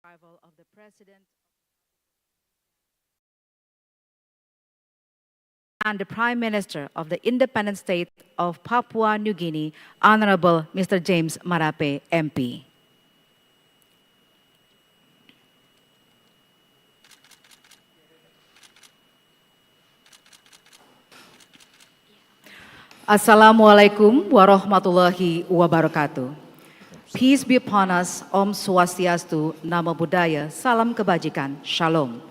arrival of the President and the Prime Minister of the Independent State of Papua Nugini, Honorable Mr. James Marape, MP. Assalamualaikum warahmatullahi wabarakatuh. Peace be upon us, Om Swastiastu, Namo Buddhaya, Salam Kebajikan, Shalom.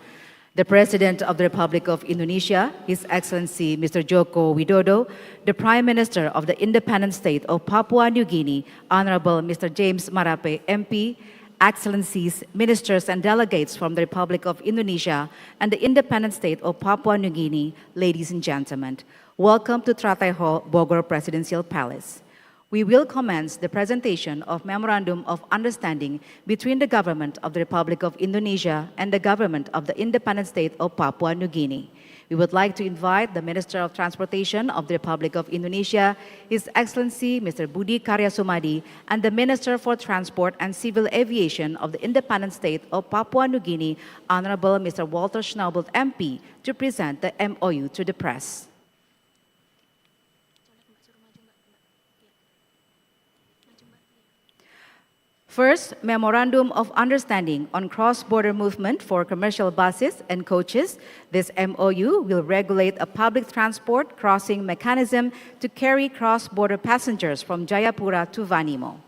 The President of the Republic of Indonesia, His Excellency Mr. Joko Widodo, the Prime Minister of the Independent State of Papua New Guinea, Honorable Mr. James Marape, MP, Excellencies, Ministers and Delegates from the Republic of Indonesia and the Independent State of Papua New Guinea, ladies and gentlemen, welcome to Teratai Hall, Bogor Presidential Palace. We will commence the presentation of Memorandum of Understanding between the Government of the Republic of Indonesia and the Government of the Independent State of Papua New Guinea. We would like to invite the Minister of Transportation of the Republic of Indonesia, His Excellency Mr. Budi Karya Sumadi, and the Minister for Transport and Civil Aviation of the Independent State of Papua New Guinea, Honorable Mr. Walter Schnaubelt, MP, to present the MOU to the press. First, Memorandum of Understanding on Cross-Border Movement for Commercial Buses and Coaches. This MOU will regulate a public transport crossing mechanism to carry cross-border passengers from Jayapura to Vanimo.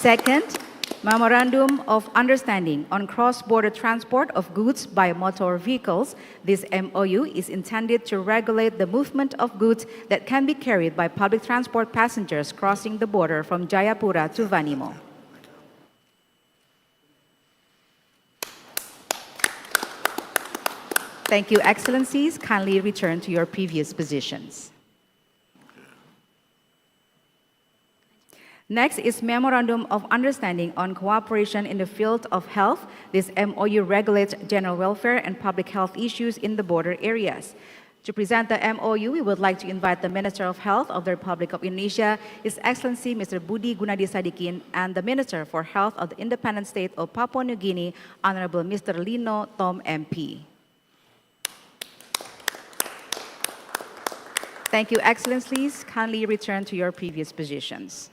Second, Memorandum of Understanding on Cross-Border Transport of Goods by Motor Vehicles. This MOU is intended to regulate the movement of goods that can be carried by public transport passengers crossing the border from Jayapura to Vanimo. Thank you, Excellencies. Kindly return to your previous positions. Next is Memorandum of Understanding on Cooperation in the Field of Health. This MOU regulates general welfare and public health issues in the border areas. To present the MOU, we would like to invite the Minister of Health of the Republic of Indonesia, His Excellency Mr. Budi Gunadi Sadikin, and the Minister for Health of the Independent State of Papua New Guinea, Honorable Mr. Lino Tom, MP. Thank you, Excellencies. Kindly return to your previous positions.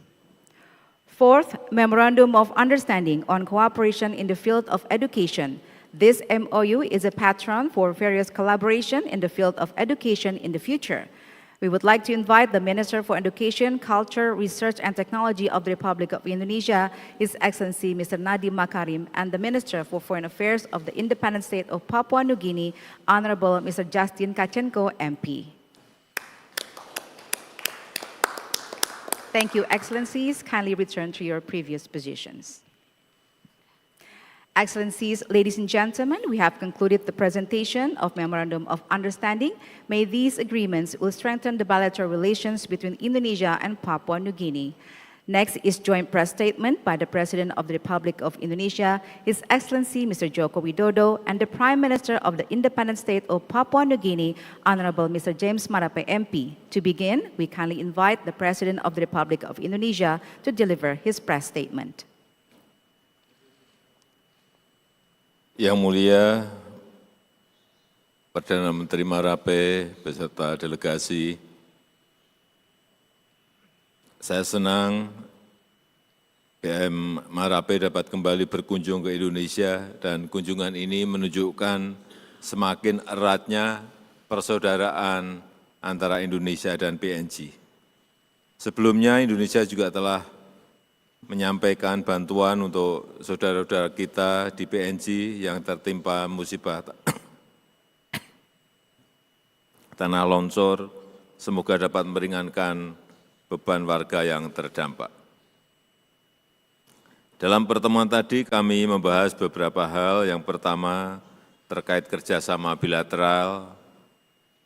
Fourth, Memorandum of Understanding on Cooperation in the Field of Education. This MOU is a patron for various collaboration in the field of education in the future. We would like to invite the Minister for Education, Culture, Research and Technology of the Republic of Indonesia, His Excellency Mr. Nadiem Makarim, and the Minister for Foreign Affairs of the Independent State of Papua New Guinea, Honorable Mr. Justin Kachenko, MP. Thank you, Excellencies. Kindly return to your previous positions. Excellencies, ladies and gentlemen, we have concluded the presentation of Memorandum of Understanding. May these agreements will strengthen the bilateral relations between Indonesia and Papua New Guinea. Next is joint press statement by the President of the Republic of Indonesia, His Excellency Mr. Joko Widodo, and the Prime Minister of the Independent State of Papua New Guinea, Honorable Mr. James Marape, MP. To begin, we kindly invite the President of the Republic of Indonesia to deliver his press statement. Yang Mulia Perdana Menteri Marape beserta delegasi, saya senang PM Marape dapat kembali berkunjung ke Indonesia dan kunjungan ini menunjukkan semakin eratnya persaudaraan antara Indonesia dan PNG. Sebelumnya Indonesia juga telah menyampaikan bantuan untuk saudara-saudara kita di PNG yang tertimpa musibah tanah longsor, semoga dapat meringankan beban warga yang terdampak. Dalam pertemuan tadi kami membahas beberapa hal. Yang pertama terkait kerjasama bilateral,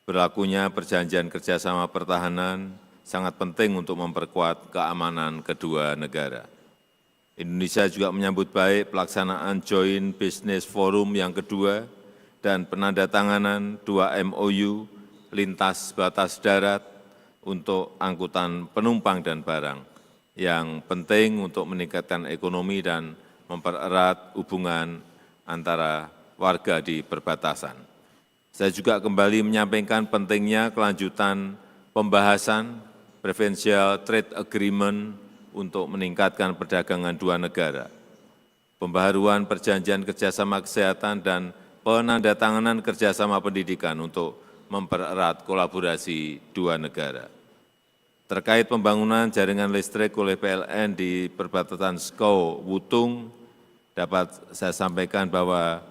berlakunya perjanjian kerjasama pertahanan sangat penting untuk memperkuat keamanan kedua negara. Indonesia juga menyambut baik pelaksanaan Joint Business Forum yang kedua dan penandatanganan 2 MOU lintas batas darat untuk angkutan penumpang dan barang, yang penting untuk meningkatkan ekonomi dan mempererat hubungan antara warga di perbatasan. Saya juga kembali menyampaikan pentingnya kelanjutan pembahasan Preferential Trade Agreement untuk meningkatkan perdagangan dua negara, pembaharuan perjanjian kerjasama kesehatan, dan penandatanganan kerjasama pendidikan untuk mempererat kolaborasi dua negara. Terkait pembangunan jaringan listrik oleh PLN di perbatasan Skau-Wutung, dapat saya sampaikan bahwa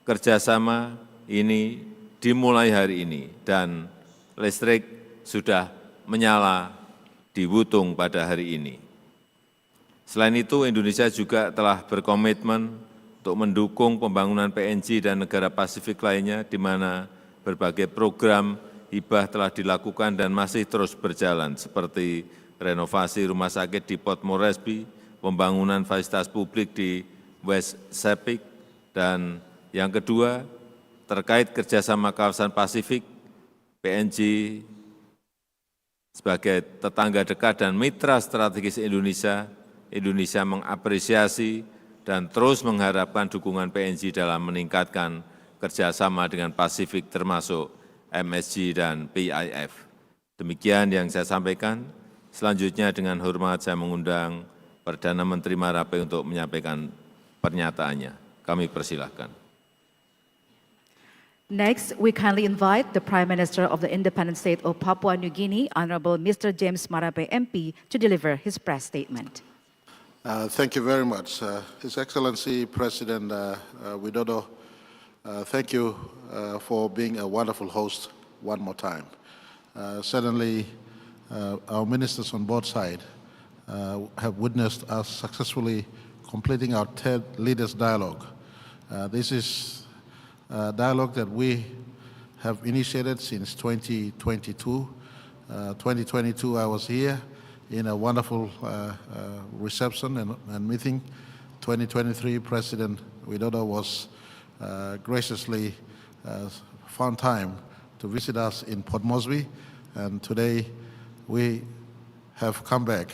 kerjasama ini dimulai hari ini dan listrik sudah menyala di Wutung pada hari ini. Selain itu, Indonesia juga telah berkomitmen untuk mendukung pembangunan PNG dan negara Pasifik lainnya, di mana berbagai program hibah telah dilakukan dan masih terus berjalan, seperti renovasi rumah sakit di Port Moresby, pembangunan fasilitas publik di West Sepik, dan yang kedua, terkait kerjasama kawasan Pasifik, PNG sebagai tetangga dekat dan mitra strategis Indonesia, Indonesia mengapresiasi dan terus mengharapkan dukungan PNG dalam meningkatkan kerjasama dengan Pasifik termasuk MSG dan PIF. Demikian yang saya sampaikan. Selanjutnya dengan hormat saya mengundang Perdana Menteri Marape untuk menyampaikan pernyataannya. Kami persilahkan. Next, we kindly invite the Prime Minister of the Independent State of Papua Nugini, Honorable Mr. James Marape, MP, to deliver his press statement. Thank you very much. His Excellency President Widodo, thank you for being a wonderful host one more time. Certainly, our ministers on both sides have witnessed us successfully completing our third Leaders Dialogue. This is a dialogue that we have initiated since 2022. 2022, I was here in a wonderful reception and meeting. 2023, President Widodo was graciously found time to visit us in Port Moresby, and today we have come back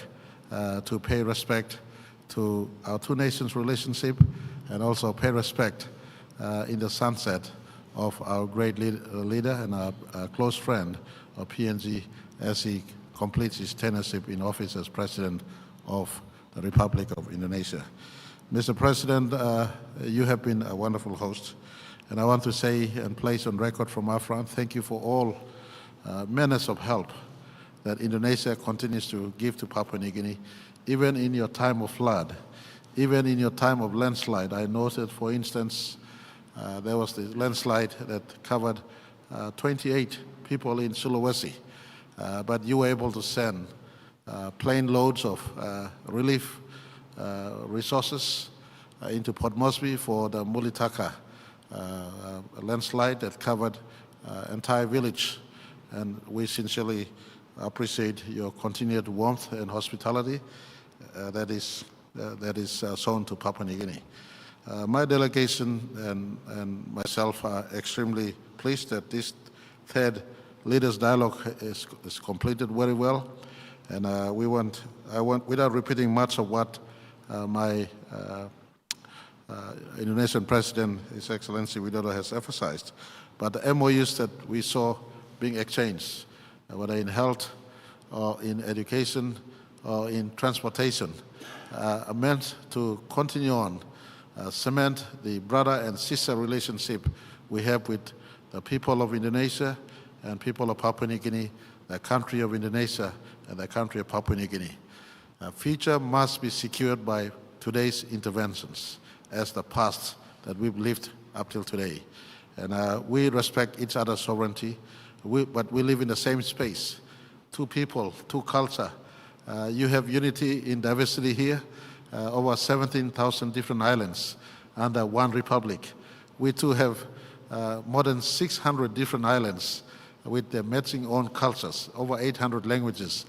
to pay respect to our two nations' relationship and also pay respect in the sunset of our great leader and our close friend of PNG as he completes his tenureship in office as President of the Republic of Indonesia. Mr. President, you have been a wonderful host, and I want to say and place on record from our front, thank you for all menace of help that Indonesia continues to give to Papua New Guinea, even in your time of flood, even in your time of landslide. I noted, for instance, there was the landslide that covered 28 people in Sulawesi, but you were able to send plane loads of relief resources into Port Moresby for the Mulitaka landslide that covered entire village, and we sincerely appreciate your continued warmth and hospitality that is shown to Papua New Guinea. My delegation and myself are extremely pleased that this third Leaders Dialogue is completed very well, and I want, without repeating much of what my Indonesian President, His Excellency Widodo, has emphasized, but the MOUs that we saw being exchanged, whether in health or in education or in transportation, are meant to continue on, cement the brother and sister relationship we have with the people of Indonesia and people of Papua New Guinea, the country of Indonesia and the country of Papua New Guinea. The future must be secured by today's interventions as the past that we've lived up till today. And we respect each other's sovereignty, but we live in the same space. Two people, two culture. You have unity in diversity here, over 17,000 different islands under one republic. We too have more than 600 different islands with their matching own cultures, over 800 languages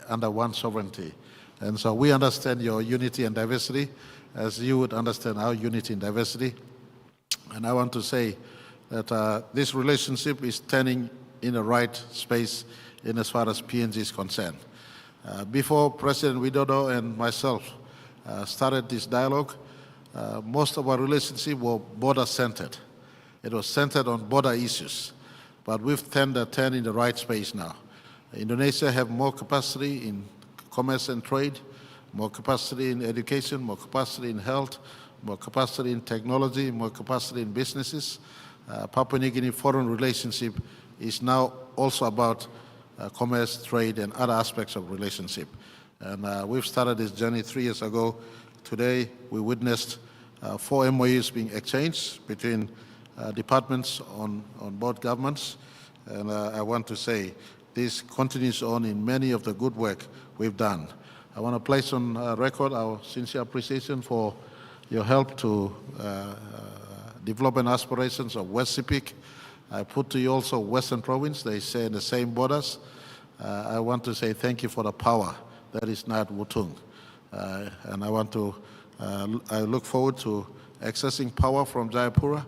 under one sovereignty. And so we understand your unity and diversity as you would understand our unity and diversity. And I want to say that this relationship is turning in the right space in as far as PNG is concerned. Before President Widodo and myself started this dialogue, most of our relationship were border-centered. It was centered on border issues, but we've turned in the right space now. Indonesia have more capacity in commerce and trade, more capacity in education, more capacity in health, more capacity in technology, more capacity in businesses. Papua New Guinea foreign relationship is now also about commerce, trade, and other aspects of relationship. And we've started this journey 3 years ago. Today, we witnessed 4 MOUs being exchanged between departments on both governments. And I want to say this continues on in many of the good work we've done. I want to place on record our sincere appreciation for your help to development aspirations of West Sepik. I put to you also Western Province. They share the same borders. I want to say thank you for the power that is now at Wutung. And I look forward to accessing power from Jayapura,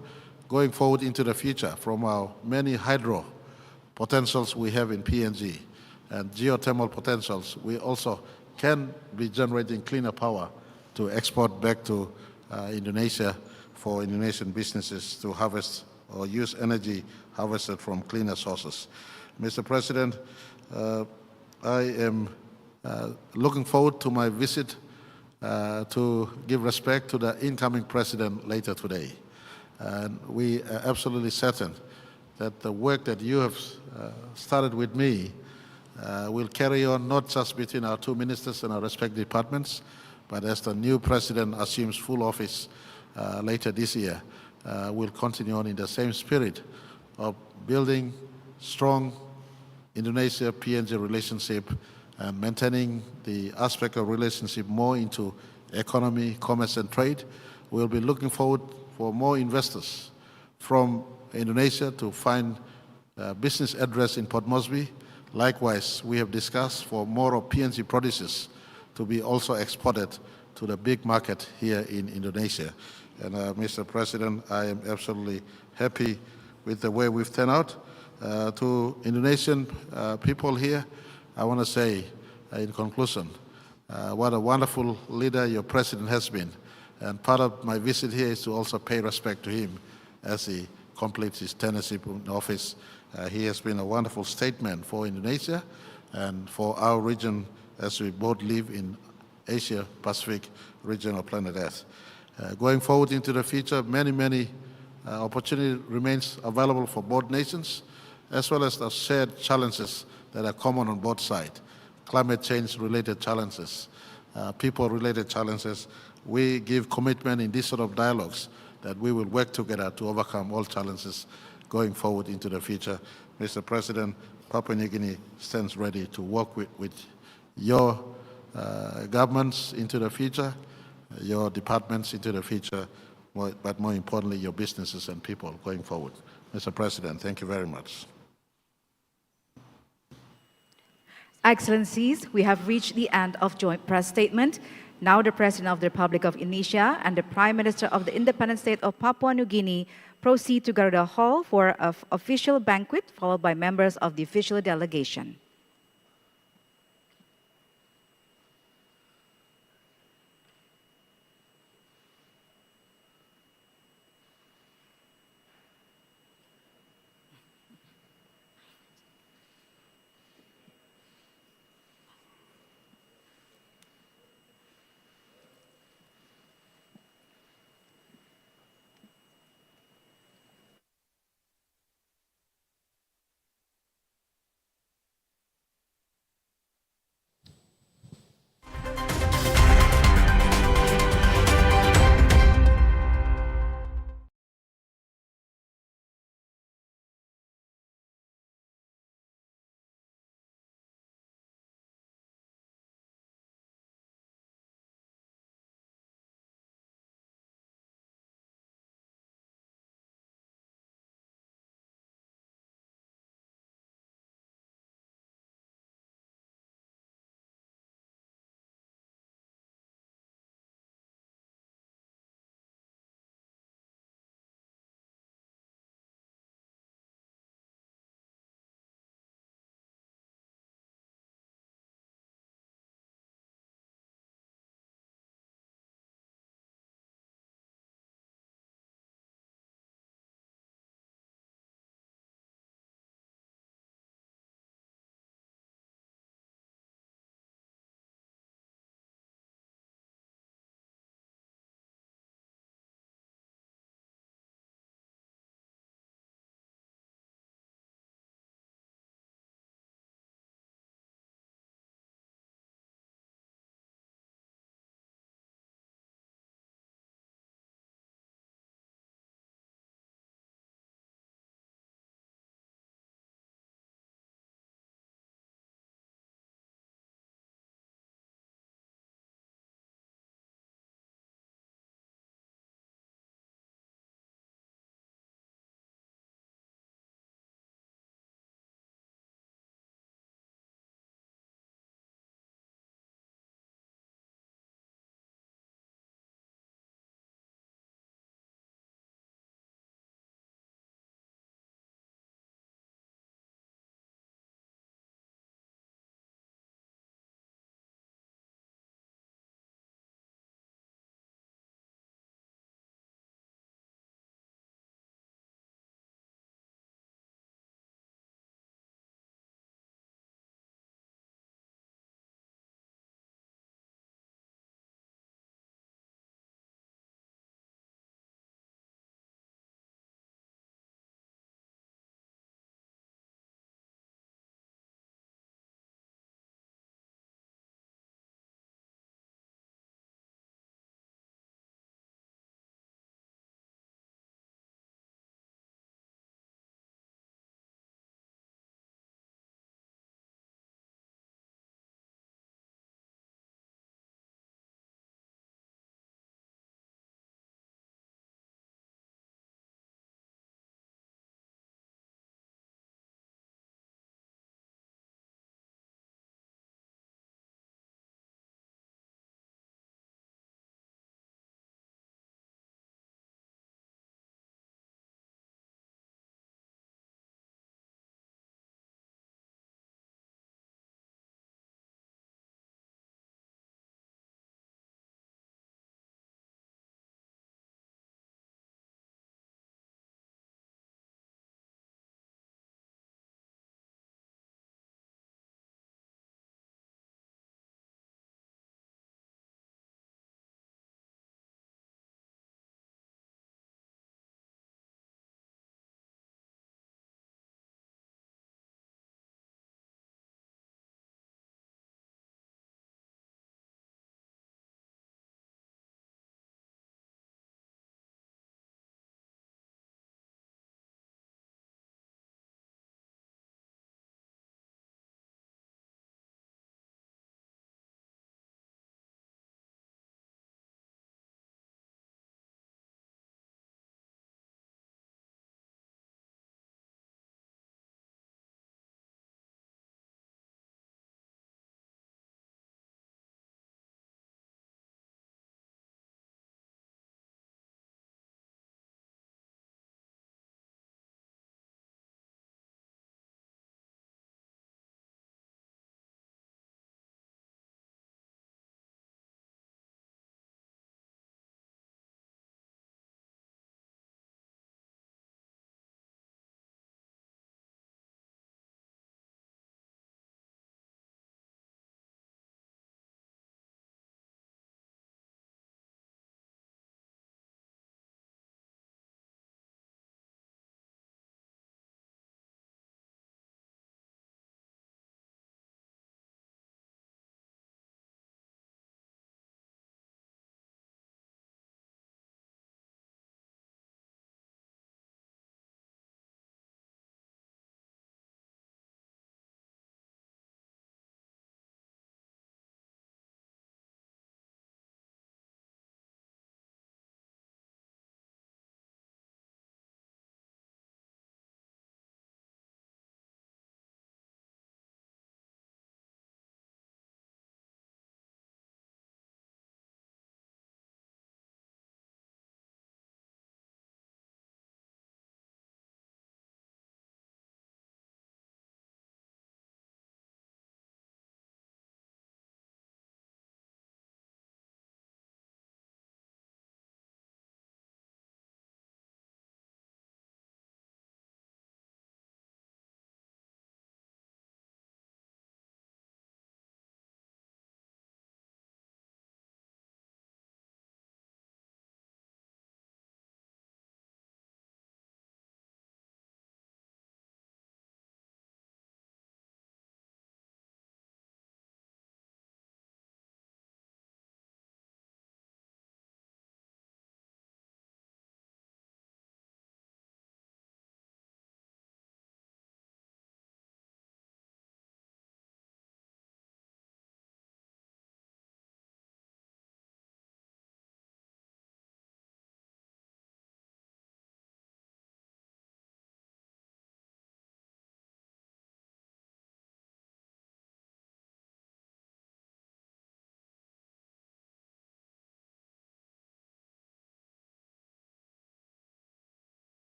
going forward into the future from our many hydro potentials we have in PNG and geothermal potentials. We also can be generating cleaner power to export back to Indonesia for Indonesian businesses to harvest or use energy harvested from cleaner sources. Mr. President, I am looking forward to my visit to give respect to the incoming president later today. And we are absolutely certain that the work that you have started with me will carry on not just between our 2 ministers and our respective departments, but as the new president assumes full office later this year, will continue on in the same spirit of building strong Indonesia-PNG relationship and maintaining the aspect of relationship more into economy, commerce, and trade. We'll be looking forward for more investors from Indonesia to find business address in Port Moresby. Likewise, we have discussed for more of PNG produces to be also exported to the big market here in Indonesia. And Mr. President, I am absolutely happy with the way we've turned out. To Indonesian people here, I want to say in conclusion, what a wonderful leader your president has been. And part of my visit here is to also pay respect to him as he completes his tenureship in office. He has been a wonderful statesman for Indonesia and for our region as we both live in Asia Pacific region of planet Earth. Going forward into the future, many opportunity remains available for both nations, as well as the shared challenges that are common on both sides. Climate change related challenges, people related challenges. We give commitment in these sort of dialogues that we will work together to overcome all challenges going forward into the future. Mr. President, Papua New Guinea stands ready to work with your governments into the future, your departments into the future, but more importantly, your businesses and people going forward. Mr. President, thank you very much. Excellencies, we have reached the end of joint press statement. Now the President of the Republic of Indonesia and the Prime Minister of the Independent State of Papua New Guinea proceed to Garuda Hall for an official banquet, followed by members of the official delegation.